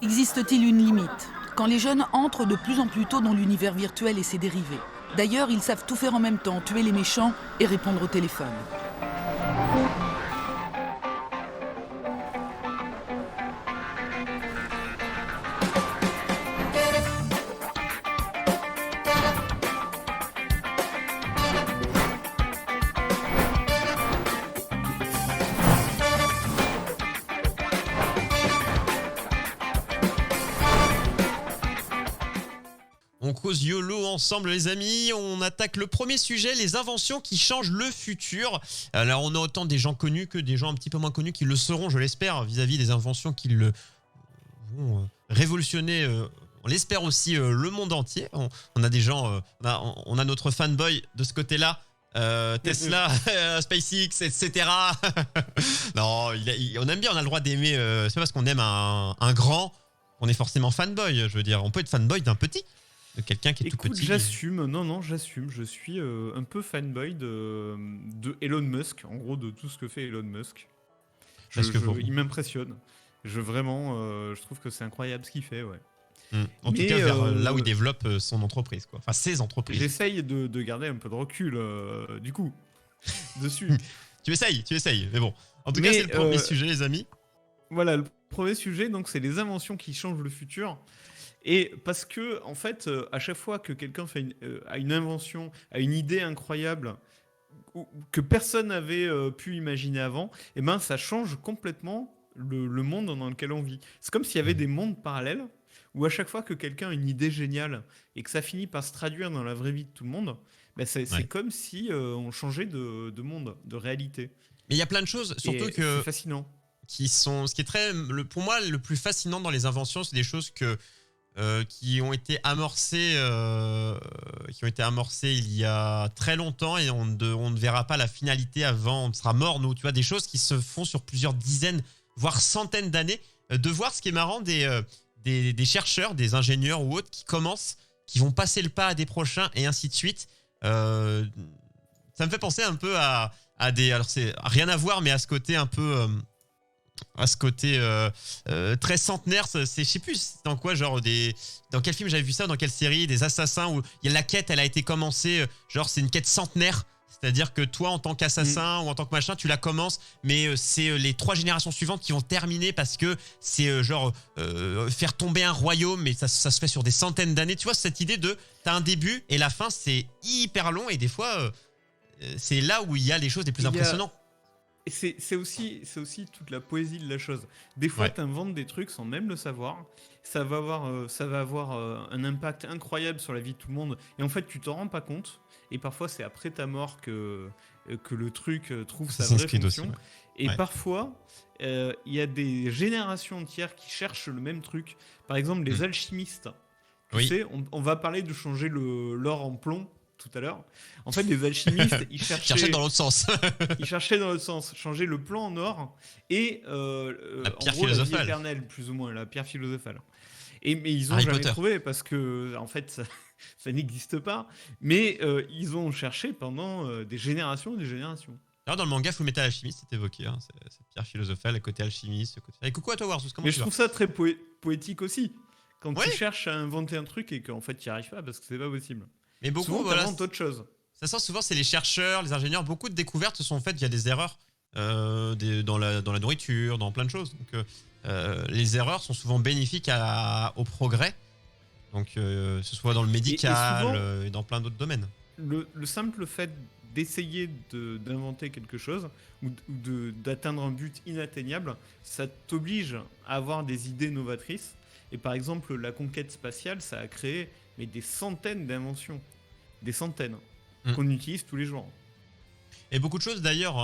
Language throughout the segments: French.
Existe-t-il une limite quand les jeunes entrent de plus en plus tôt dans l'univers virtuel et ses dérivés? D'ailleurs, ils savent tout faire en même temps, tuer les méchants et répondre au téléphone. On cause YOLO ensemble les amis, on attaque le premier sujet, les inventions qui changent le futur. Alors on a autant des gens connus que des gens un petit peu moins connus qui le seront, je l'espère, vis-à-vis des inventions qui vont révolutionner, on l'espère aussi, le monde entier. On a des gens, on a notre fanboy de ce côté-là, Tesla, SpaceX, etc. Non, on aime bien, on a le droit d'aimer, c'est pas parce qu'on aime un grand qu'on est forcément fanboy, je veux dire, on peut être fanboy d'un petit. De quelqu'un qui est tout petit. J'assume, non, j'assume. Je suis un peu fanboy de Elon Musk, en gros, de tout ce que fait Elon Musk. Il m'impressionne. Je trouve que c'est incroyable ce qu'il fait, ouais. En tout cas, vers là où il développe son entreprise, quoi. Enfin, ses entreprises. J'essaye de garder un peu de recul, du coup, dessus. Tu essayes, mais bon. En tout cas, c'est le premier sujet, les amis. Voilà, le premier sujet, donc, c'est les inventions qui changent le futur. Et parce que, en fait, à chaque fois que quelqu'un a une invention, a une idée incroyable que personne n'avait pu imaginer avant, et ben ça change complètement le monde dans lequel on vit. C'est comme s'il y avait des mondes parallèles où à chaque fois que quelqu'un a une idée géniale et que ça finit par se traduire dans la vraie vie de tout le monde, ben c'est comme si on changeait de monde, de réalité. Mais il y a plein de choses, surtout que c'est fascinant. Ce qui est pour moi le plus fascinant dans les inventions, c'est des choses qui ont été amorcées il y a très longtemps et on ne verra pas la finalité avant, on sera mort, nous, tu vois, des choses qui se font sur plusieurs dizaines, voire centaines d'années. De voir ce qui est marrant des chercheurs, des ingénieurs ou autres qui commencent, qui vont passer le pas à des prochains et ainsi de suite. Ça me fait penser un peu à des, alors c'est rien à voir, mais à ce côté un peu très centenaire, je sais plus dans quoi, genre dans quel film j'avais vu ça, dans quelle série, des assassins où la quête elle a été commencée, genre c'est une quête centenaire, c'est-à-dire que toi en tant qu'assassin ou en tant que machin tu la commences, mais c'est les 3 générations suivantes qui vont terminer parce que c'est faire tomber un royaume, mais ça se fait sur des centaines d'années, tu vois, cette idée de t'as un début et la fin c'est hyper long et des fois c'est là où il y a les choses les plus impressionnantes. Et c'est aussi toute la poésie de la chose. Des fois, tu inventes des trucs sans même le savoir. Ça va avoir un impact incroyable sur la vie de tout le monde. Et en fait, tu t'en rends pas compte. Et parfois, c'est après ta mort que le truc trouve sa vraie fonction. Aussi, Et parfois, il y a des générations entières qui cherchent le même truc. Par exemple, les alchimistes. Tu sais, on va parler de changer l'or en plomb tout à l'heure. En fait, les alchimistes, ils cherchaient dans l'autre sens. Ils cherchaient dans l'autre sens, changer le plomb en or et la pierre en gros, philosophale. La vie éternelle, plus ou moins, la pierre philosophale. Mais ils ont Harry jamais Potter. trouvé parce que, en fait, ça n'existe pas. Mais ils ont cherché pendant des générations et des générations. Alors dans le manga Fullmetal Alchemist, c'est évoqué, hein, cette pierre philosophale, le côté alchimiste. Et coucou à toi, Warzus, comment mais tu vas? je trouve ça très poétique aussi. Quand tu cherches à inventer un truc et qu'en fait, tu n'y arrives pas parce que c'est pas possible. Mais beaucoup, souvent, t'inventes autre chose. Ça sort souvent, c'est les chercheurs, les ingénieurs. Beaucoup de découvertes se sont faites via des erreurs dans la nourriture, dans plein de choses. Donc, les erreurs sont souvent bénéfiques au progrès. Donc, ce soit dans le médical et dans plein d'autres domaines. Le simple fait d'essayer d'inventer quelque chose ou d'atteindre un but inatteignable, ça t'oblige à avoir des idées novatrices. Et par exemple, la conquête spatiale, ça a créé des centaines d'inventions. Des centaines. Qu'on utilise tous les jours. Et beaucoup de choses d'ailleurs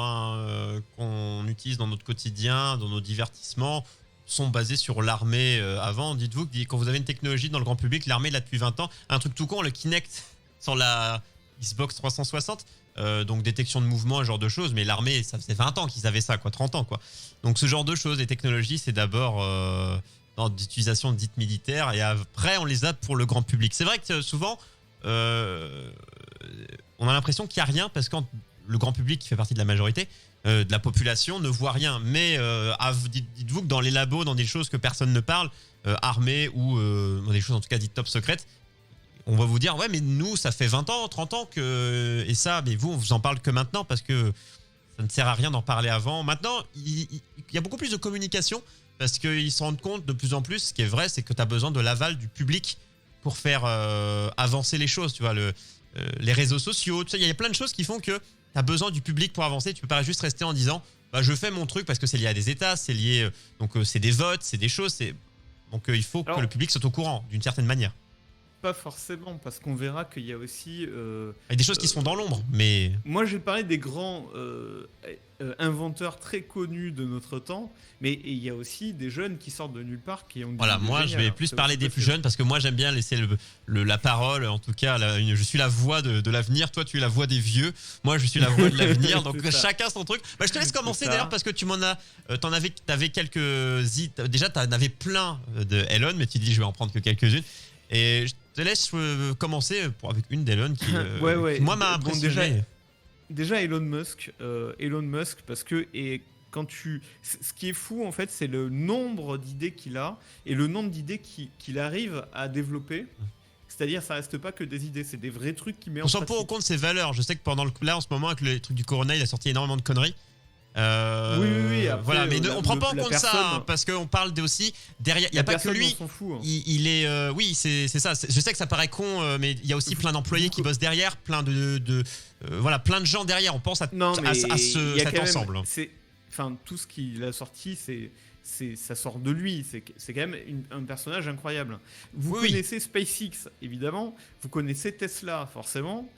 qu'on utilise dans notre quotidien, dans nos divertissements, sont basées sur l'armée avant. Dites-vous que quand vous avez une technologie dans le grand public, l'armée là depuis 20 ans, un truc tout con, le Kinect sur la Xbox 360, donc détection de mouvement, ce genre de choses, mais l'armée, ça faisait 20 ans qu'ils avaient ça, 30 ans. Donc ce genre de choses, les technologies, c'est d'abord dans d'utilisation dite militaire, et après on les a pour le grand public. C'est vrai que souvent, on a l'impression qu'il n'y a rien, parce que le grand public qui fait partie de la majorité de la population ne voit rien. Mais dites-vous que dans les labos, dans des choses que personne ne parle, armées ou dans des choses en tout cas dites top secrètes, on va vous dire ouais mais nous ça fait 20 ans, 30 ans que et ça mais vous on vous en parle que maintenant parce que ça ne sert à rien d'en parler avant. Maintenant il y a beaucoup plus de communication parce qu'ils se rendent compte de plus en plus, ce qui est vrai c'est que tu as besoin de l'aval du public pour faire avancer les choses, tu vois, les réseaux sociaux, tu sais, il y a plein de choses qui font que tu as besoin du public pour avancer. Tu peux pas juste rester en disant bah, je fais mon truc parce que c'est lié à des États, c'est lié donc c'est des votes, c'est des choses, donc il faut que le public soit au courant d'une certaine manière. Pas forcément, parce qu'on verra qu'il y a aussi... il y a des choses qui se font dans l'ombre, mais... Moi, j'ai parlé des grands inventeurs très connus de notre temps, mais il y a aussi des jeunes qui sortent de nulle part qui ont... Voilà, moi, je vais plus parler des plus jeunes, parce que moi, j'aime bien laisser la parole, en tout cas, je suis la voix de l'avenir, toi, tu es la voix des vieux, moi, je suis la voix de l'avenir, donc chacun son truc. Bah, je te laisse commencer, d'ailleurs, parce que t'avais déjà, t'en avais plein de Elon, mais tu dis, je vais en prendre que quelques-unes. Et je te laisse commencer avec une d'Elon qui, qui moi m'a impressionné. Déjà Elon Musk, parce que ce qui est fou en fait, c'est le nombre d'idées qu'il a et le nombre d'idées qu'il arrive à développer. C'est-à-dire, ça reste pas que des idées, c'est des vrais trucs qu'il met en pratique. On s'en pas au compte de ses valeurs. Je sais que là, en ce moment, avec le truc du Corona, il a sorti énormément de conneries. Oui. Après, voilà, mais on prend pas en compte ça hein, parce qu'on parle aussi derrière. Il y a pas que lui. On s'en fout, hein. Il est, oui, c'est ça. Je sais que ça paraît con, mais il y a aussi plein d'employés qui bossent derrière, plein voilà, plein de gens derrière. On pense à cet ensemble. Enfin, tout ce qu'il a sorti, ça sort de lui. C'est quand même un personnage incroyable. Vous connaissez SpaceX, évidemment. Vous connaissez Tesla, forcément.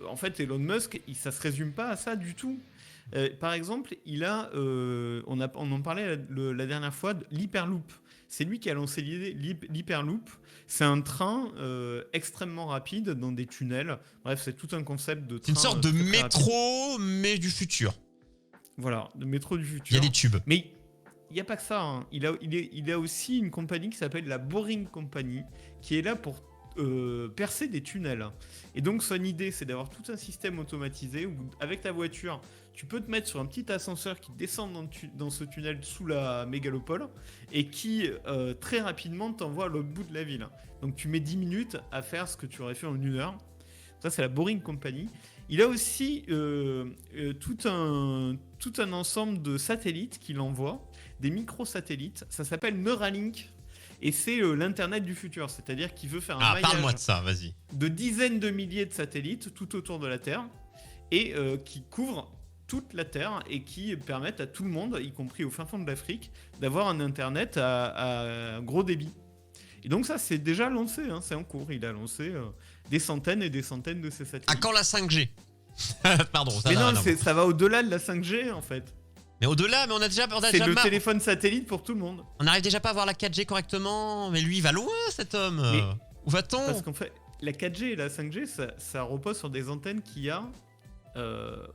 En fait, Elon Musk, ça se résume pas à ça du tout. Par exemple, il a, on en parlait la dernière fois, de l'Hyperloop. C'est lui qui a lancé l'idée. L'Hyperloop, c'est un train extrêmement rapide dans des tunnels. Bref, c'est tout un concept de train. C'est une sorte de métro, mais du futur. Voilà, de métro du futur. Il y a des tubes. Mais il n'y a pas que ça. Hein. Il a aussi une compagnie qui s'appelle la Boring Company, qui est là pour percer des tunnels. Et donc son idée, c'est d'avoir tout un système automatisé où avec ta voiture, tu peux te mettre sur un petit ascenseur qui descend dans ce tunnel sous la mégalopole et qui très rapidement t'envoie à l'autre bout de la ville. Donc tu mets 10 minutes à faire ce que tu aurais fait en 1 heure. Ça, c'est la Boring Company. Il a aussi tout un ensemble de satellites qu'il envoie, des microsatellites. Ça s'appelle Neuralink. Et c'est l'internet du futur, c'est-à-dire qu'il veut faire un maillage parle-moi de ça, vas-y. De dizaines de milliers de satellites tout autour de la Terre et qui couvrent toute la Terre et qui permettent à tout le monde, y compris au fin fond de l'Afrique, d'avoir un internet à gros débit. Et donc ça, c'est déjà lancé, hein, c'est en cours. Il a lancé des centaines et des centaines de ces satellites. À quand la 5G? Pardon. Mais non, ça va au-delà de la 5G en fait. Mais au-delà, mais on a déjà c'est le téléphone satellite pour tout le monde. On n'arrive déjà pas à voir la 4G correctement. Mais lui, il va loin, cet homme. Où va-t-on? Parce qu'en fait, la 4G et la 5G, ça repose sur des antennes qu'il y a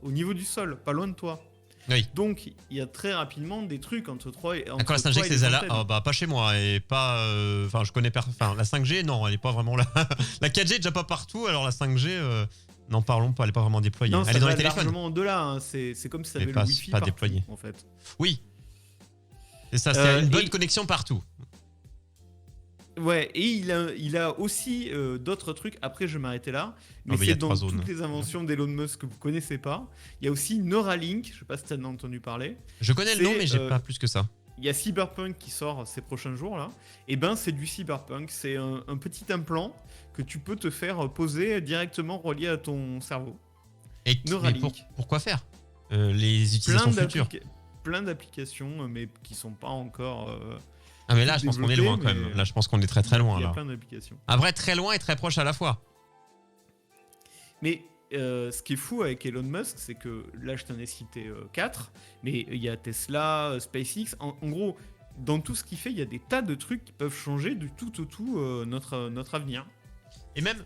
au niveau du sol, pas loin de toi. Oui. Donc, il y a très rapidement des trucs entre 3 et... Quand la 5G, c'est celle-là, pas chez moi. Et pas... Enfin, je connais... la 5G, non, elle est pas vraiment là. La 4G est déjà pas partout, alors la 5G... n'en parlons pas, elle n'est pas vraiment déployée. Non, elle est dans les téléphones. largement au-delà, hein. C'est comme si ça avait le Wi-Fi pas partout, déployé. En fait. Oui. C'est ça, c'est une bonne connexion partout. Ouais, et il a aussi d'autres trucs. Après, je vais m'arrêter là. Mais c'est dans toutes les inventions d'Elon Musk que vous connaissez pas. Il y a aussi Neuralink. Je sais pas si tu en as entendu parler. Je connais le nom, mais j'ai pas plus que ça. Il y a Cyberpunk qui sort ces prochains jours là. Et ben, c'est du Cyberpunk. C'est un petit implant que tu peux te faire poser directement relié à ton cerveau. Et pourquoi faire les utilisations futures? Plein d'applications, mais qui sont pas encore. Ah mais là, je pense qu'on est loin quand même. Là, je pense qu'on est très très loin. Il y a plein d'applications. Après, très loin et très proche à la fois. Mais ce qui est fou avec Elon Musk, c'est que là, je t'en ai cité 4, mais il y a Tesla, SpaceX. En gros, dans tout ce qu'il fait, il y a des tas de trucs qui peuvent changer du tout au tout notre avenir. Et même,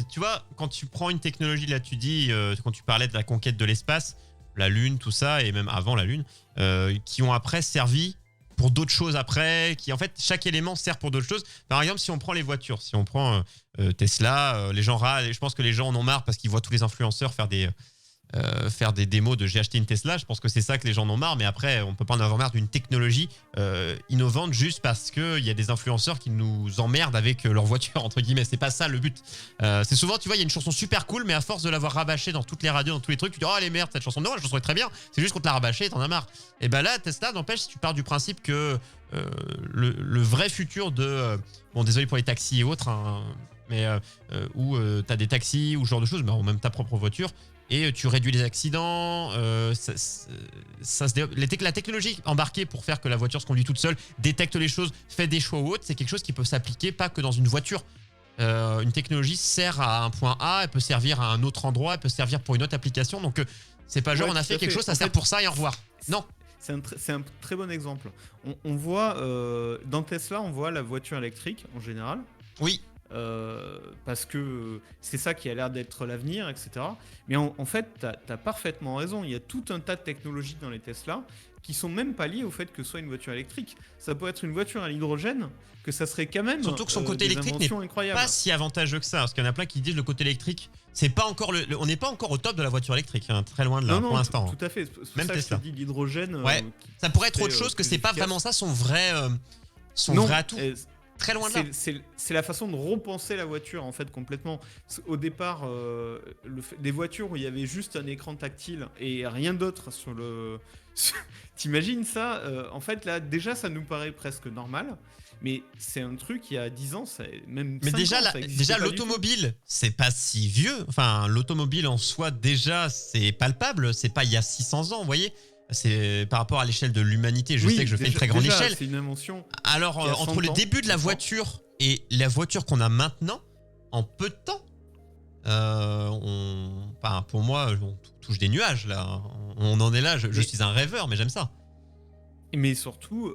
tu vois, quand tu prends une technologie, là, tu dis, quand tu parlais de la conquête de l'espace, la Lune, tout ça, et même avant la Lune, qui ont après servi pour d'autres choses après, qui en fait, chaque élément sert pour d'autres choses. Par exemple, si on prend les voitures, si on prend Tesla, les gens râlent, et je pense que les gens en ont marre parce qu'ils voient tous les influenceurs faire des faire des démos de j'ai acheté une Tesla. Je pense que c'est ça que les gens en ont marre, mais après on peut pas en avoir marre d'une technologie innovante juste parce qu'il y a des influenceurs qui nous emmerdent avec leur voiture entre guillemets. C'est pas ça le but. C'est souvent, tu vois, il y a une chanson super cool, mais à force de l'avoir rabâchée dans toutes les radios, dans tous les trucs, tu dis oh les merdes cette chanson. Non, la chanson est très bien, c'est juste qu'on te l'a rabâchée et t'en as marre. Et ben là Tesla, n'empêche, si tu pars du principe que le vrai futur de bon, désolé pour les taxis et autres, hein, mais où t'as des taxis ou ce genre de choses, mais même ta propre voiture, et tu réduis les accidents. La technologie embarquée pour faire que la voiture se conduit toute seule, détecte les choses, fait des choix ou autre, c'est quelque chose qui peut s'appliquer pas que dans une voiture. Une technologie sert à un point A, elle peut servir à un autre endroit, elle peut servir pour une autre application. Donc c'est pas genre on a fait quelque chose, ça sert pour ça et au revoir. Non. C'est un très bon exemple. On voit dans Tesla, on voit la voiture électrique en général. Oui. Parce que c'est ça qui a l'air d'être l'avenir, etc. Mais en fait, t'as parfaitement raison. Il y a tout un tas de technologies dans les Tesla qui sont même pas liées au fait que ce soit une voiture électrique. Ça peut être une voiture à l'hydrogène, que ça serait quand même. Surtout que son côté électrique n'est pas si avantageux que ça, parce qu'il y en a plein qui disent le côté électrique, c'est pas encore on n'est pas encore au top de la voiture électrique, hein, très loin de là pour l'instant. Tout à fait. C'est même ça Tesla. Que je te dis l'hydrogène. Ouais. Ça pourrait être autre chose que c'est pas vraiment ça son vrai atout. Très loin de là. C'est la façon de repenser la voiture en fait complètement. Au départ, des voitures où il y avait juste un écran tactile et rien d'autre sur le. T'imagines ça en fait là déjà ça nous paraît presque normal, mais c'est un truc il y a 10 ans, même. Mais déjà l'automobile, c'est pas si vieux. Enfin l'automobile en soi déjà c'est palpable, c'est pas il y a 600 ans, vous voyez. C'est par rapport à l'échelle de l'humanité. Je sais que je fais une très grande échelle. C'est une invention. Alors, entre le début de la voiture et la voiture qu'on a maintenant, en peu de temps, pour moi, on touche des nuages là. On en est là. Je suis un rêveur, mais j'aime ça. Mais surtout,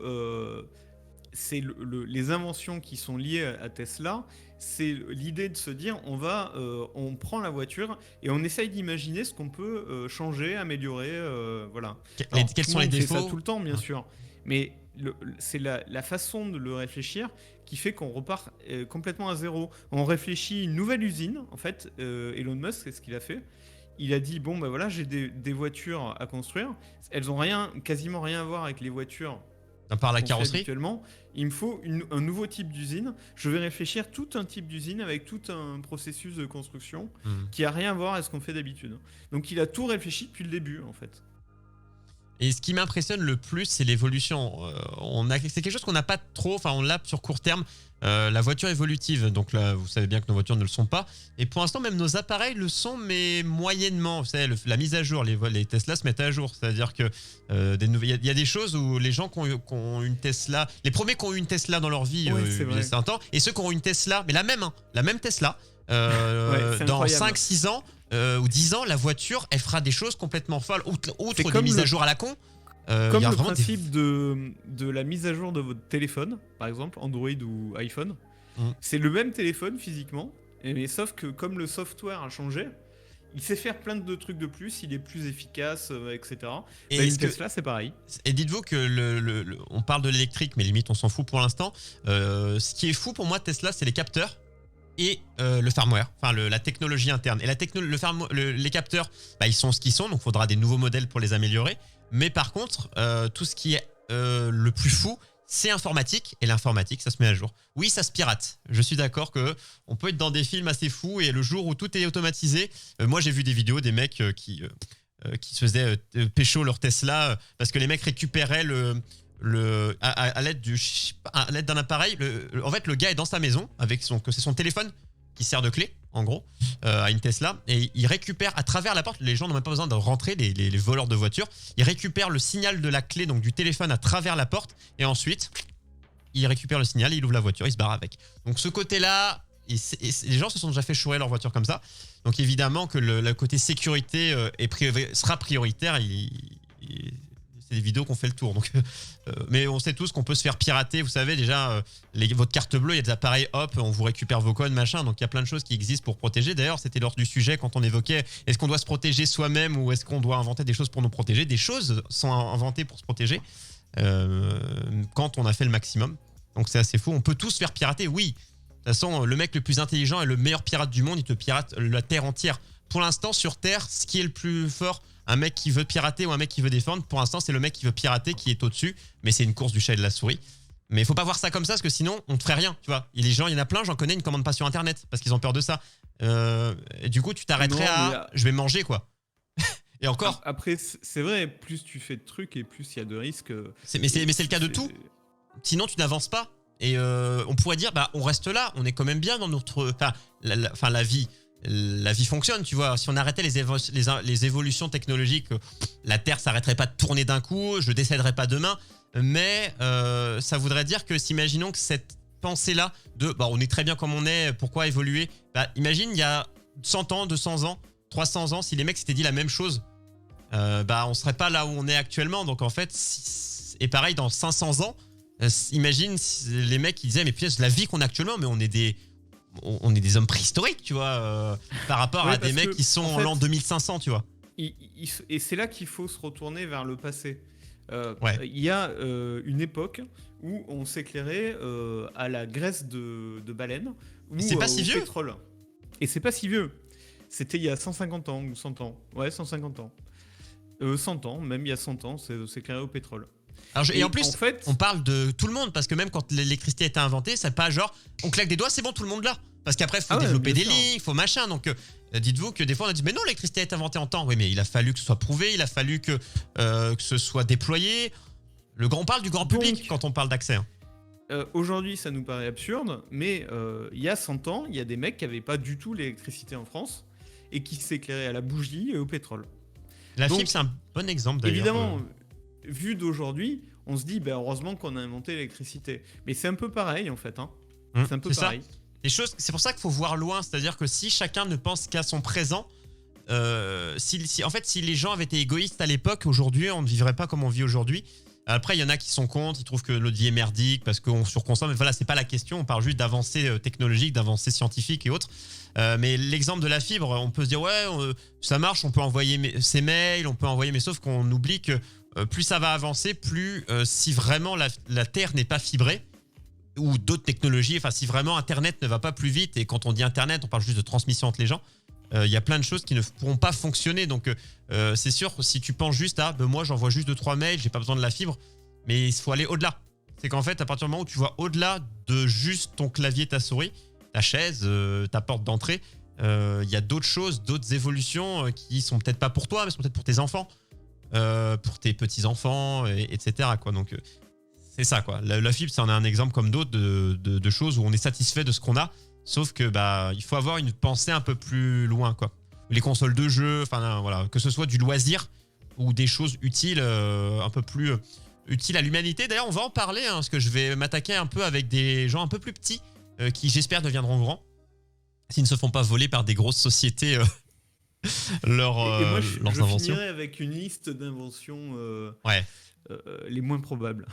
c'est les inventions qui sont liées à Tesla. C'est l'idée de se dire on prend la voiture et on essaye d'imaginer ce qu'on peut changer, améliorer, voilà. Quels sont les défauts ? On fait ça tout le temps, bien sûr, mais c'est la façon de le réfléchir qui fait qu'on repart complètement à zéro. On réfléchit une nouvelle usine, en fait. Elon Musk, c'est ce qu'il a fait. Il a dit bon ben voilà, j'ai des voitures à construire. Elles ont quasiment rien à voir avec les voitures. À part la carrosserie. Actuellement, il me faut un nouveau type d'usine. Je vais réfléchir tout un type d'usine avec tout un processus de construction qui a rien à voir avec ce qu'on fait d'habitude. Donc il a tout réfléchi depuis le début en fait. Et ce qui m'impressionne le plus, c'est l'évolution. C'est quelque chose qu'on n'a pas trop, enfin on l'a sur court terme, la voiture évolutive. Donc là, vous savez bien que nos voitures ne le sont pas. Et pour l'instant, même nos appareils le sont, mais moyennement. Vous savez, la mise à jour, les Tesla se mettent à jour. C'est-à-dire que il y a des choses où les gens qui ont une Tesla, les premiers qui ont eu une Tesla dans leur vie, c'est un temps, et ceux qui ont une Tesla, mais la même Tesla, dans 5-6 ans, ou 10 ans, la voiture, elle fera des choses complètement folles, outre des mises à jour à la con. Comme le principe de la mise à jour de votre téléphone, par exemple, Android ou iPhone. C'est le même téléphone physiquement, mais sauf que comme le software a changé, il sait faire plein de trucs de plus, il est plus efficace, etc. Et Tesla, c'est pareil. Et dites-vous que on parle de l'électrique, mais limite on s'en fout pour l'instant. Ce qui est fou pour moi, Tesla, c'est les capteurs. Et le firmware, enfin la technologie interne. Et les capteurs, ils sont ce qu'ils sont, donc il faudra des nouveaux modèles pour les améliorer. Mais par contre, tout ce qui est le plus fou, c'est informatique. Et l'informatique, ça se met à jour. Oui, ça se pirate. Je suis d'accord qu'on peut être dans des films assez fous et le jour où tout est automatisé, moi j'ai vu des vidéos des mecs qui se faisaient pécho leur Tesla parce que les mecs récupéraient à l'aide d'un appareil. En fait, le gars est dans sa maison avec c'est son téléphone qui sert de clé, en gros, à une Tesla, et il récupère à travers la porte. Les gens n'ont même pas besoin de rentrer, les voleurs de voitures. Ils récupèrent le signal de la clé, donc du téléphone, à travers la porte, et ensuite il récupère le signal et il ouvre la voiture, il se barre avec. Donc ce côté-là, les gens se sont déjà fait chourer leur voiture comme ça. Donc évidemment que le côté sécurité sera prioritaire. C'est des vidéos qu'on fait le tour. Donc, mais on sait tous qu'on peut se faire pirater. Vous savez déjà, votre carte bleue, il y a des appareils, hop, on vous récupère vos codes, machin. Donc il y a plein de choses qui existent pour protéger. D'ailleurs, c'était lors du sujet quand on évoquait est-ce qu'on doit se protéger soi-même ou est-ce qu'on doit inventer des choses pour nous protéger. Des choses sont inventées pour se protéger quand on a fait le maximum. Donc c'est assez fou. On peut tous se faire pirater, oui. De toute façon, le mec le plus intelligent et le meilleur pirate du monde, il te pirate la terre entière. pour l'instant, sur Terre, ce qui est le plus fort, un mec qui veut pirater ou un mec qui veut défendre, pour l'instant, c'est le mec qui veut pirater qui est au-dessus. Mais c'est une course du chat et de la souris. Mais il faut pas voir ça comme ça, parce que sinon, on ne ferait rien, tu vois. Et les gens, il y en a plein, j'en connais, ils ne commandent pas sur Internet, parce qu'ils ont peur de ça. Et du coup, tu t'arrêterais je vais manger, quoi. Et encore. Après, c'est vrai, plus tu fais de trucs et plus il y a de risques. Mais c'est le cas de tout. Sinon, tu n'avances pas. Et on pourrait dire, on reste là, on est quand même bien dans notre... Enfin, la vie fonctionne, tu vois. Si on arrêtait les évolutions technologiques, la Terre s'arrêterait pas de tourner d'un coup, je décéderais pas demain. Mais ça voudrait dire que, imaginons que cette pensée-là de on est très bien comme on est, pourquoi évoluer, imagine il y a 100 ans, 200 ans, 300 ans, si les mecs s'étaient dit la même chose, on serait pas là où on est actuellement. Donc en fait, et pareil dans 500 ans, imagine les mecs qui disaient mais putain, c'est la vie qu'on a actuellement, mais on est des hommes préhistoriques, tu vois, par rapport à des mecs qui sont en l'an 2500, tu vois. Et c'est là qu'il faut se retourner vers le passé. Il y a une époque où on s'éclairait à la graisse de baleine ou c'est pas si au vieux. pétrole. Et c'est pas si vieux. C'était il y a 150 ans ou 100 ans. Ouais, 150 ans. 100 ans, même il y a 100 ans, c'est s'éclairer au pétrole. Alors, et en plus, en fait, on parle de tout le monde, parce que même quand l'électricité a été inventée, c'est pas genre on claque des doigts, c'est bon, tout le monde là. Parce qu'après, il faut développer des lignes, il faut machin. Donc, dites-vous que des fois, on a dit mais non, l'électricité a été inventée en temps. Oui, mais il a fallu que ce soit prouvé, il a fallu que ce soit déployé. On parle du grand public quand on parle d'accès. Aujourd'hui, ça nous paraît absurde, mais il y a 100 ans, il y a des mecs qui n'avaient pas du tout l'électricité en France et qui s'éclairaient à la bougie et au pétrole. La fibre, c'est un bon exemple d'ailleurs. Évidemment, vu d'aujourd'hui, on se dit heureusement qu'on a inventé l'électricité. Mais c'est un peu pareil en fait. C'est un peu pareil. C'est pour ça qu'il faut voir loin, c'est-à-dire que si chacun ne pense qu'à son présent, si les gens avaient été égoïstes à l'époque, aujourd'hui, on ne vivrait pas comme on vit aujourd'hui. Après, il y en a qui sont contre, ils trouvent que notre vie est merdique parce qu'on surconsomme. Mais voilà, c'est pas la question. On parle juste d'avancées technologiques, d'avancées scientifiques et autres. Mais l'exemple de la fibre, on peut se dire ça marche, on peut envoyer ses mails, on peut envoyer, mais sauf qu'on oublie que plus ça va avancer, plus si vraiment la Terre n'est pas fibrée ou d'autres technologies, enfin si vraiment Internet ne va pas plus vite, et quand on dit Internet, on parle juste de transmission entre les gens. Il y a plein de choses qui ne pourront pas fonctionner. Donc c'est sûr, si tu penses juste à moi j'envoie juste 2-3 mails, j'ai pas besoin de la fibre, mais il faut aller au-delà. C'est qu'en fait, à partir du moment où tu vois au-delà de juste ton clavier, ta souris, ta chaise, ta porte d'entrée, il y a d'autres choses, d'autres évolutions qui sont peut-être pas pour toi, mais sont peut-être pour tes enfants, pour tes petits-enfants, etc. quoi. Donc c'est ça, quoi. La fibre, ça en est un exemple comme d'autres de choses où on est satisfait de ce qu'on a. Sauf que il faut avoir une pensée un peu plus loin, quoi. Les consoles de jeux, enfin voilà, que ce soit du loisir ou des choses utiles, un peu plus utiles à l'humanité. D'ailleurs, on va en parler, parce que je vais m'attaquer un peu avec des gens un peu plus petits qui, j'espère, deviendront grands, s'ils ne se font pas voler par des grosses sociétés leurs inventions. Je finirai avec une liste d'inventions. Les moins probables.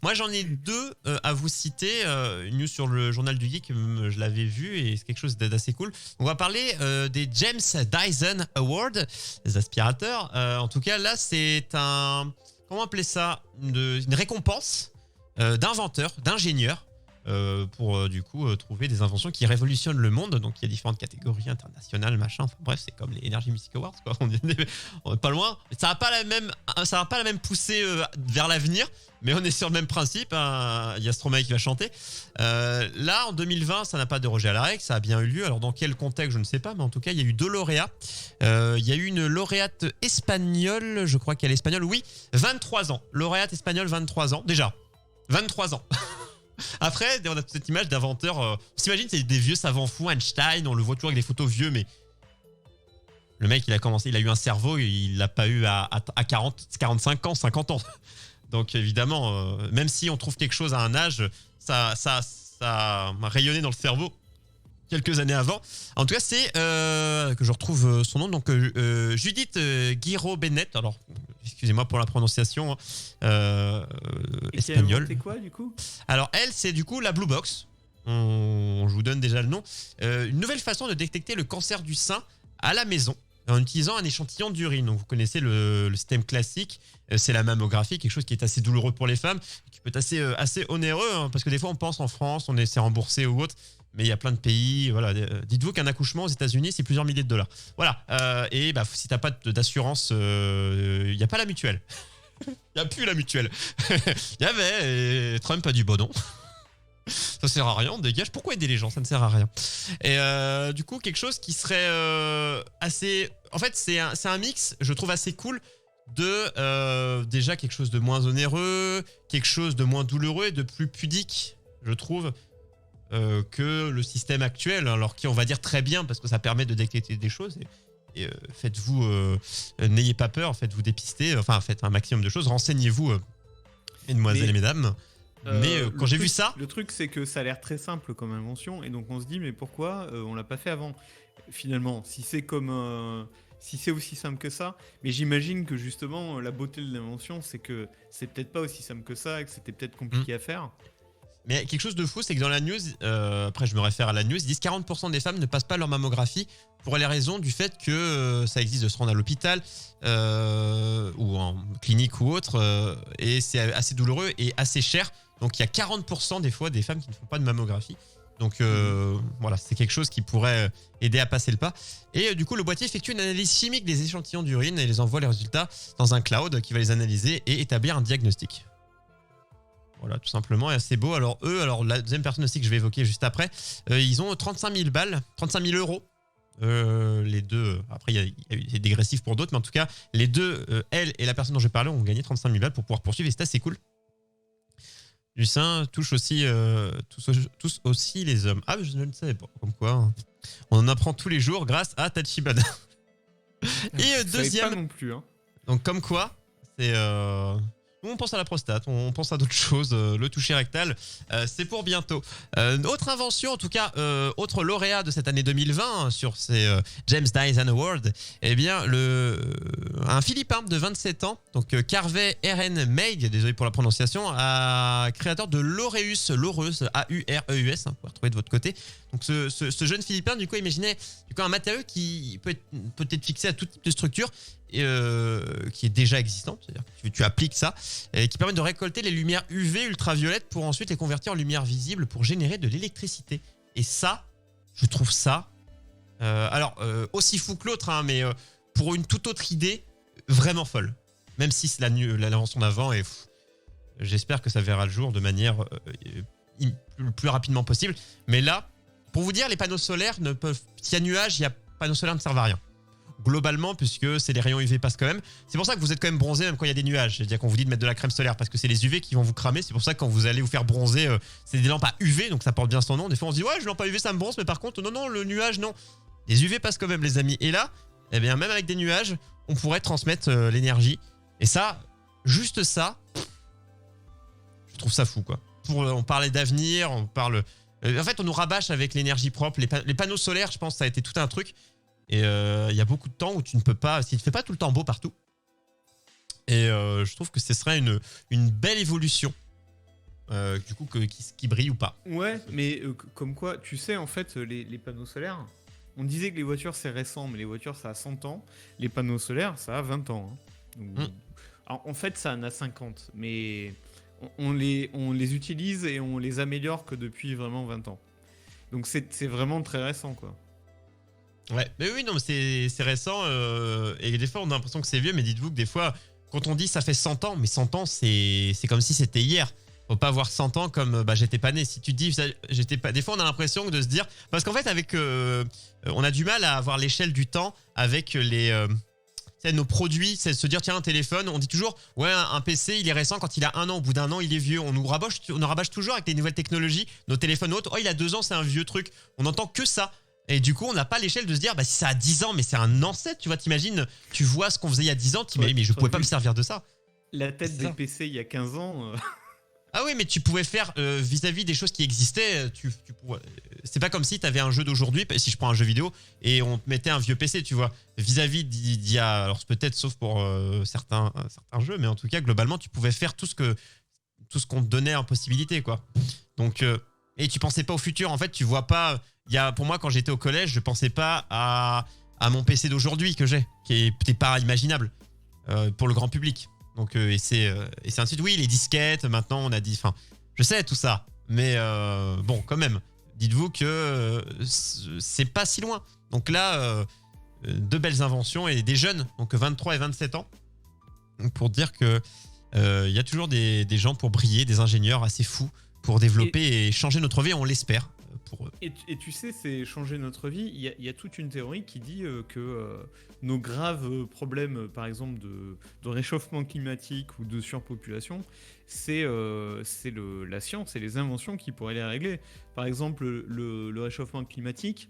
Moi, j'en ai deux à vous citer. Une news sur le journal du geek, je l'avais vu et c'est quelque chose d'assez cool. On va parler des James Dyson Awards, les aspirateurs. En tout cas, là, c'est comment appeler ça, une récompense d'inventeurs, d'ingénieurs pour du coup trouver des inventions qui révolutionnent le monde. Donc il y a différentes catégories internationales, machin. Enfin, bref, c'est comme les Energy Music Awards, quoi. On est pas loin. Ça n'a pas la même poussée vers l'avenir, mais on est sur le même principe. Il y a Stromae qui va chanter. Là, en 2020, ça n'a pas dérogé à la règle, ça a bien eu lieu. Alors dans quel contexte, je ne sais pas, mais en tout cas, il y a eu 2 lauréats. Il y a eu une lauréate espagnole, je crois qu'elle est espagnole, oui, 23 ans. Lauréate espagnole, 23 ans. Déjà, 23 ans. Après, on a cette image d'inventeur. On s'imagine, c'est des vieux savants fous, Einstein, on le voit toujours avec des photos vieux, mais le mec, il a eu un cerveau, il l'a pas eu à 40, 45 ans, 50 ans. Donc évidemment, même si on trouve quelque chose à un âge, ça a rayonné dans le cerveau quelques années avant. En tout cas, c'est que je retrouve son nom, donc Judith Guiraud-Bennett. Alors, excusez-moi pour la prononciation espagnole. C'est quoi du coup? Alors elle, c'est du coup la Blue Box. Je vous donne déjà le nom. Une nouvelle façon de détecter le cancer du sein à la maison. en utilisant un échantillon d'urine. Donc vous connaissez le système classique, c'est la mammographie, quelque chose qui est assez douloureux pour les femmes, qui peut être assez onéreux, hein, parce que des fois on pense en France, c'est remboursé ou autre, mais il y a plein de pays. Voilà. Dites-vous qu'un accouchement aux États-Unis c'est plusieurs milliers de dollars. Voilà. Et si t'as pas d'assurance, il n'y a pas la mutuelle. Il n'y a plus la mutuelle. Il y avait, et Trump a dit bon non. Ça sert à rien, on dégage. Pourquoi aider les gens? Ça ne sert à rien. Et du coup, quelque chose qui serait assez... En fait, c'est un mix, je trouve, assez cool de déjà quelque chose de moins onéreux, quelque chose de moins douloureux et de plus pudique, je trouve, que le système actuel. Alors qui, on va dire très bien, parce que ça permet de détecter des choses. Et faites-vous... n'ayez pas peur, faites-vous dépister. Enfin, faites un maximum de choses. Renseignez-vous, mesdemoiselles et mesdames. Mais quand j'ai vu ça... Le truc, c'est que ça a l'air très simple comme invention, et donc on se dit, mais pourquoi on l'a pas fait avant? Finalement, si c'est aussi simple que ça, mais j'imagine que justement, la beauté de l'invention, c'est que c'est peut-être pas aussi simple que ça, et que c'était peut-être compliqué à faire. Mais quelque chose de fou, c'est que dans la news, après je me réfère à la news, ils disent 40% des femmes ne passent pas leur mammographie pour les raisons du fait que ça existe de se rendre à l'hôpital ou en clinique ou autre, et c'est assez douloureux et assez cher. Donc il y a 40% des fois des femmes qui ne font pas de mammographie. Donc voilà, c'est quelque chose qui pourrait aider à passer le pas. Et du coup, le boîtier effectue une analyse chimique des échantillons d'urine et les envoie les résultats dans un cloud qui va les analyser et établir un diagnostic. Voilà, tout simplement, et assez beau. Alors la deuxième personne aussi que je vais évoquer juste après, ils ont 35 000 euros. Les deux, après il y a eu des dégressifs pour d'autres, mais en tout cas, les deux, elle et la personne dont je parlais, ont gagné 35 000 balles pour pouvoir poursuivre, et c'est assez cool. Du sein touche aussi, tous aussi les hommes. Ah, je ne le savais pas, comme quoi. Hein. On en apprend tous les jours grâce à Tachibana. Et deuxième... pas non plus, hein. Donc comme quoi, c'est... On pense à la prostate, on pense à d'autres choses, le toucher rectal, c'est pour bientôt. Autre invention, en tout cas, autre lauréat de cette année 2020 sur ces James Dyson Award, eh bien, un Philippin de 27 ans, donc Carvey R.N. Meig, désolé pour la prononciation, créateur de l'Aureus, l'Aureus, A-U-R-E-U-S, hein, vous pouvez retrouver de votre côté. Donc ce jeune Philippin, du coup, imaginez un matériau qui peut être fixé à tout type de structure, qui est déjà existant, c'est-à-dire que tu appliques ça, et qui permet de récolter les lumières UV ultraviolettes pour ensuite les convertir en lumière visible pour générer de l'électricité. Et ça, je trouve ça, aussi fou que l'autre, hein, mais pour une toute autre idée, vraiment folle. Même si c'est l'invention d'avant, et j'espère que ça verra le jour de manière le plus rapidement possible. Mais là, pour vous dire, les panneaux solaires s'il y a nuage, panneaux solaires ne servent à rien. Globalement, puisque c'est les rayons UV passent quand même. C'est pour ça que vous êtes quand même bronzé même quand il y a des nuages. C'est-à-dire qu'on vous dit de mettre de la crème solaire parce que c'est les UV qui vont vous cramer. C'est pour ça que quand vous allez vous faire bronzer, c'est des lampes à UV, donc ça porte bien son nom. Des fois on se dit ouais, je lampe à UV ça me bronze, mais par contre non, le nuage non. Les UV passent quand même les amis. Et là, eh bien même avec des nuages, on pourrait transmettre l'énergie. Et ça, juste ça, je trouve ça fou quoi. On parlait d'avenir, on parle... En fait, on nous rabâche avec l'énergie propre. Les panneaux solaires, je pense, ça a été tout un truc. Et il y a beaucoup de temps où tu ne peux pas... Il ne fait pas tout le temps beau partout. Et je trouve que ce serait une belle évolution. Du coup, qui brille ou pas. Ouais, mais comme quoi, tu sais, en fait, les panneaux solaires, on disait que les voitures, c'est récent, mais les voitures, ça a 100 ans. Les panneaux solaires, ça a 20 ans. Hein. Donc, alors, en fait, ça en a 50, mais... On les utilise et on les améliore que depuis vraiment 20 ans. Donc c'est vraiment très récent, quoi. Ouais, mais oui, non, mais c'est récent. Et des fois, on a l'impression que c'est vieux, mais dites-vous que des fois, quand on dit ça fait 100 ans, mais 100 ans, c'est comme si c'était hier. Faut pas voir 100 ans comme j'étais pas né. Si tu dis j'étais pas... Des fois, on a l'impression de se dire... Parce qu'en fait, on a du mal à avoir l'échelle du temps avec nos produits, c'est de se dire tiens, un téléphone, on dit toujours ouais, un PC il est récent quand il a 1 an, au bout d'1 an il est vieux. On nous rabâche toujours avec les nouvelles technologies, nos téléphones autres, oh il a 2 ans c'est un vieux truc, on n'entend que ça. Et du coup on n'a pas l'échelle de se dire si ça a 10 ans mais c'est un ancêtre, tu vois, t'imagines, tu vois ce qu'on faisait il y a 10 ans, mais je pouvais pas me servir de ça. La tête des PC il y a 15 ans... Ah oui, mais tu pouvais faire vis-à-vis des choses qui existaient. C'est pas comme si tu avais un jeu d'aujourd'hui, si je prends un jeu vidéo, et on te mettait un vieux PC, tu vois. Vis-à-vis d'il y a... Alors peut-être sauf pour certains jeux, mais en tout cas, globalement, tu pouvais faire tout ce qu'on te donnait en possibilité, quoi. Donc, et tu pensais pas au futur. En fait, tu vois pas... Pour moi, quand j'étais au collège, je pensais pas à à mon PC d'aujourd'hui que j'ai, qui est peut-être pas imaginable pour le grand public. Donc, et c'est ainsi de suite. Oui, les disquettes, maintenant on a dit... Enfin, je sais tout ça, mais bon, quand même, dites-vous que c'est pas si loin. Donc là, deux belles inventions et des jeunes, donc 23 et 27 ans, pour dire que y a toujours des gens pour briller, des ingénieurs assez fous pour développer et changer notre vie, on l'espère. Pour eux. Et tu sais, c'est changer notre vie. Il y a toute une théorie qui dit que nos graves problèmes, par exemple de réchauffement climatique ou de surpopulation, c'est la science et les inventions qui pourraient les régler. Par exemple, le réchauffement climatique,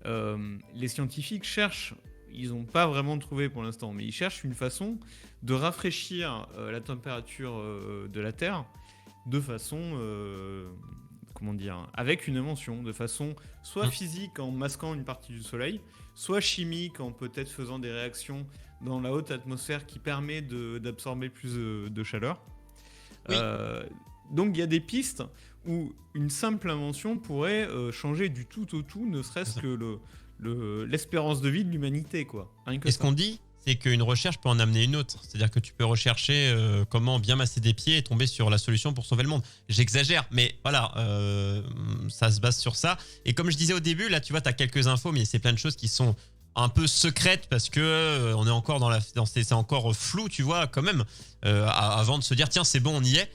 les scientifiques cherchent, ils n'ont pas vraiment trouvé pour l'instant, mais ils cherchent une façon de rafraîchir la température de la Terre de façon... comment dire, avec une invention, de façon soit physique en masquant une partie du soleil, soit chimique en peut-être faisant des réactions dans la haute atmosphère qui permet d'absorber plus de chaleur. Oui. Donc il y a des pistes où une simple invention pourrait changer du tout au tout, ne serait-ce que l'espérance de vie de l'humanité, quoi. Rien que Et ce qu'on dit, c'est qu'une recherche peut en amener une autre. C'est-à-dire que tu peux rechercher comment bien masser des pieds et tomber sur la solution pour sauver le monde. J'exagère, mais voilà, ça se base sur ça. Et comme je disais au début, là, tu vois, tu as quelques infos, mais c'est plein de choses qui sont un peu secrètes parce que on est encore c'est encore flou, tu vois, quand même, avant de se dire, tiens, c'est bon, on y est.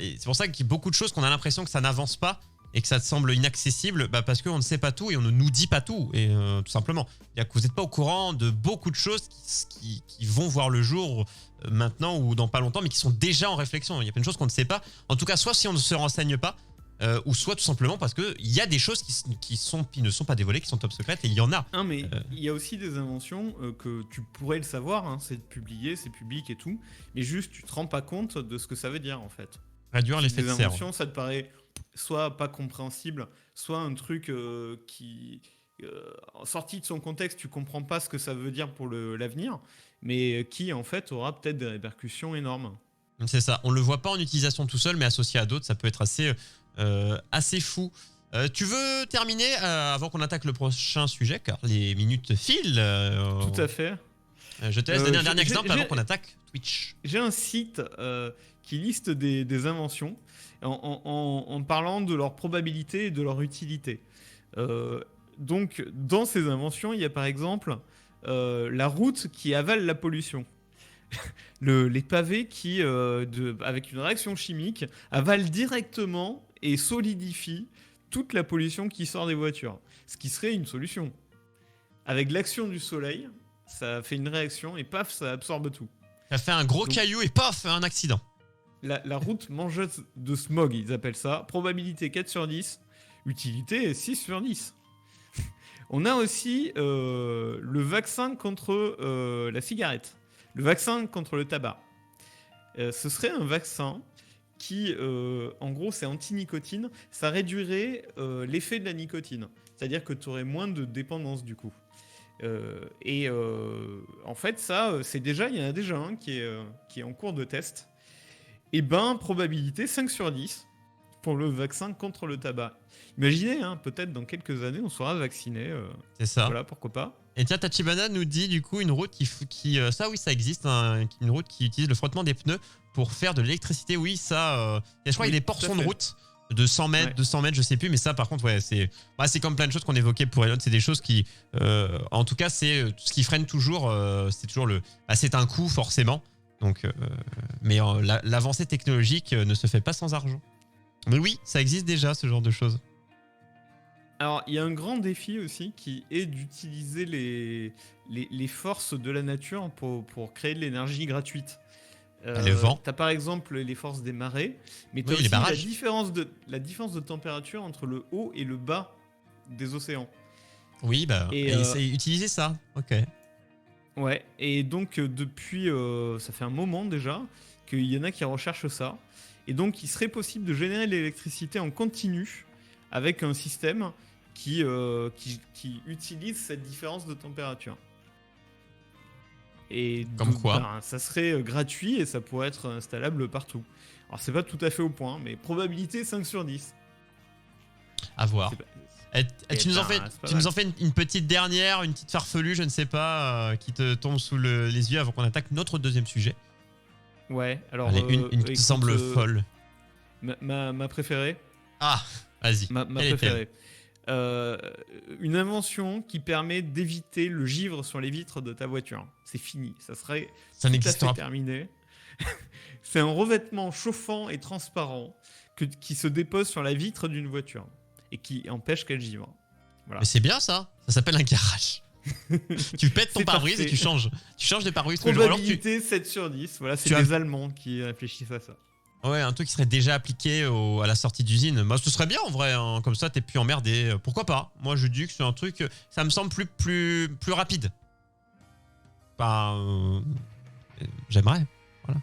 Et c'est pour ça qu'il y a beaucoup de choses qu'on a l'impression que ça n'avance pas et que ça te semble inaccessible, parce qu'on ne sait pas tout et on ne nous dit pas tout, et tout simplement. C'est-à-dire que vous n'êtes pas au courant de beaucoup de choses qui vont voir le jour maintenant ou dans pas longtemps, mais qui sont déjà en réflexion. Il y a plein de choses qu'on ne sait pas. En tout cas, soit si on ne se renseigne pas, ou soit tout simplement parce qu'il y a des choses qui ne sont pas dévoilées, qui sont top secrètes, et il y en a. Non, mais il y a aussi des inventions que tu pourrais le savoir, hein, c'est publié, c'est public et tout, mais juste tu te rends pas compte de ce que ça veut dire en fait. Réduire l'effet de Des serre. inventions, ça te paraît soit pas compréhensible, soit un truc qui, sorti de son contexte, tu comprends pas ce que ça veut dire pour l'avenir, mais qui en fait aura peut-être des répercussions énormes. C'est ça. On le voit pas en utilisation tout seul, mais associé à d'autres, ça peut être assez fou. Tu veux terminer avant qu'on attaque le prochain sujet, car les minutes filent. Tout à fait. Je te laisse donner un dernier exemple avant qu'on attaque Twitch. J'ai un site qui liste des inventions en parlant de leur probabilité et de leur utilité. Donc, dans ces inventions, il y a par exemple la route qui avale la pollution. Les pavés qui, avec une réaction chimique, avalent directement et solidifient toute la pollution qui sort des voitures. Ce qui serait une solution. Avec l'action du soleil, ça fait une réaction et paf, ça absorbe tout. Ça fait un gros caillou et paf, un accident. La route mangeuse de smog, ils appellent ça. Probabilité 4 sur 10. Utilité 6 sur 10. On a aussi le vaccin contre la cigarette. Le vaccin contre le tabac. Ce serait un vaccin qui, en gros, c'est anti-nicotine. Ça réduirait l'effet de la nicotine. C'est-à-dire que tu aurais moins de dépendance du coup. En fait, ça, il y en a déjà un qui est en cours de test. Et ben, probabilité 5 sur 10 pour le vaccin contre le tabac. Imaginez, hein, peut-être dans quelques années, on sera vacciné. C'est ça. Voilà, pourquoi pas. Et tiens, Tachibana nous dit du coup une route ça oui, ça existe, hein, une route qui utilise le frottement des pneus pour faire de l'électricité. Oui, ça, je crois qu'il y a des portions de route de 100 mètres, ouais. 200 mètres, je sais plus, mais ça par contre, ouais, c'est comme plein de choses qu'on évoquait pour Elon, c'est des choses qui, en tout cas, c'est ce qui freine toujours, c'est toujours c'est un coût forcément. Donc, mais l'avancée technologique ne se fait pas sans argent. Mais oui, ça existe déjà, ce genre de choses. Alors, il y a un grand défi aussi qui est d'utiliser les forces de la nature pour créer de l'énergie gratuite. Le vent. Tu as par exemple les forces des marées, mais tu as aussi la différence de température entre le haut et le bas des océans. Oui, et c'est utiliser ça. Ok. Ouais, et donc depuis, ça fait un moment déjà qu'il y en a qui recherchent ça. Et donc, il serait possible de générer de l'électricité en continu avec un système qui utilise cette différence de température. Et comme quoi ça serait gratuit et ça pourrait être installable partout. Alors, c'est pas tout à fait au point, mais probabilité 5 sur 10. À voir. Tu nous en fais une petite dernière, une petite farfelue, je ne sais pas, qui te tombe sous les yeux avant qu'on attaque notre deuxième sujet. Ouais, alors. Allez, une qui te semble folle. Ma préférée. Ah, vas-y. Ma préférée. Une invention qui permet d'éviter le givre sur les vitres de ta voiture. C'est fini, ça serait tout à fait terminé. C'est un revêtement chauffant et transparent qui se dépose sur la vitre d'une voiture et qui empêche qu'elle givre. Voilà. Mais c'est bien ça s'appelle un garage. Tu pètes ton pare-brise et tu changes des pare-brises. Probabilité 7 sur 10, voilà, c'est les Allemands qui réfléchissent à ça. Ouais, un truc qui serait déjà appliqué à la sortie d'usine. Bah, ce serait bien en vrai, hein. Comme ça t'es plus emmerdé. Pourquoi pas? Moi je dis que c'est un truc, ça me semble plus rapide. Bah, j'aimerais. Voilà.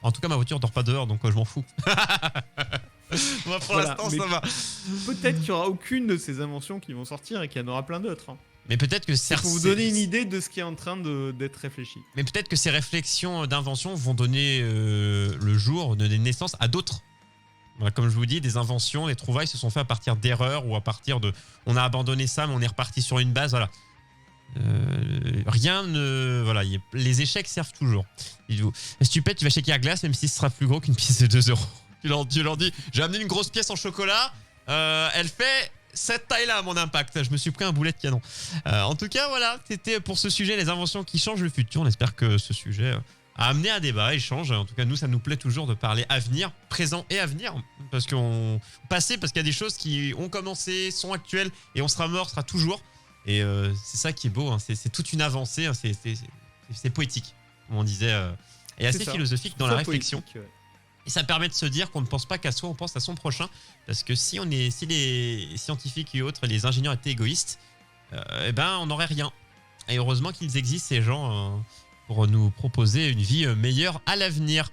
En tout cas, ma voiture dort pas dehors, donc je m'en fous. Moi pour l'instant ça va. Peut-être qu'il n'y aura aucune de ces inventions qui vont sortir et qu'il y en aura plein d'autres. Hein. Mais peut-être que c'est pour vous donner une idée de ce qui est en train d'être réfléchi. Mais peut-être que ces réflexions d'invention vont donner le jour, donner naissance à d'autres. Voilà, comme je vous dis, des inventions, des trouvailles se sont faites à partir d'erreurs ou à partir de... On a abandonné ça, mais on est reparti sur une base, voilà. Rien ne... Voilà, les échecs servent toujours. Dites-vous, si tu pètes, tu vas chez Carglass, même si ce sera plus gros qu'une pièce de 2 €. Tu leur dis, j'ai amené une grosse pièce en chocolat, elle fait... cette taille-là, mon impact. Je me suis pris un boulet de canon. En tout cas, voilà, c'était pour ce sujet, les inventions qui changent le futur. On espère que ce sujet a amené à débat, échange. En tout cas, nous, ça nous plaît toujours de parler avenir, présent et avenir. Parce qu'on passé, parce qu'il y a des choses qui ont commencé, sont actuelles, et on sera mort, sera toujours. Et c'est ça qui est beau. Hein. C'est toute une avancée. Hein. C'est poétique, comme on disait, et assez philosophique dans la réflexion. Poétique, ouais. Et ça permet de se dire qu'on ne pense pas qu'à soi, on pense à son prochain. Parce que si les scientifiques et autres, les ingénieurs étaient égoïstes, eh ben on n'aurait rien. Et heureusement qu'ils existent, ces gens, pour nous proposer une vie meilleure à l'avenir.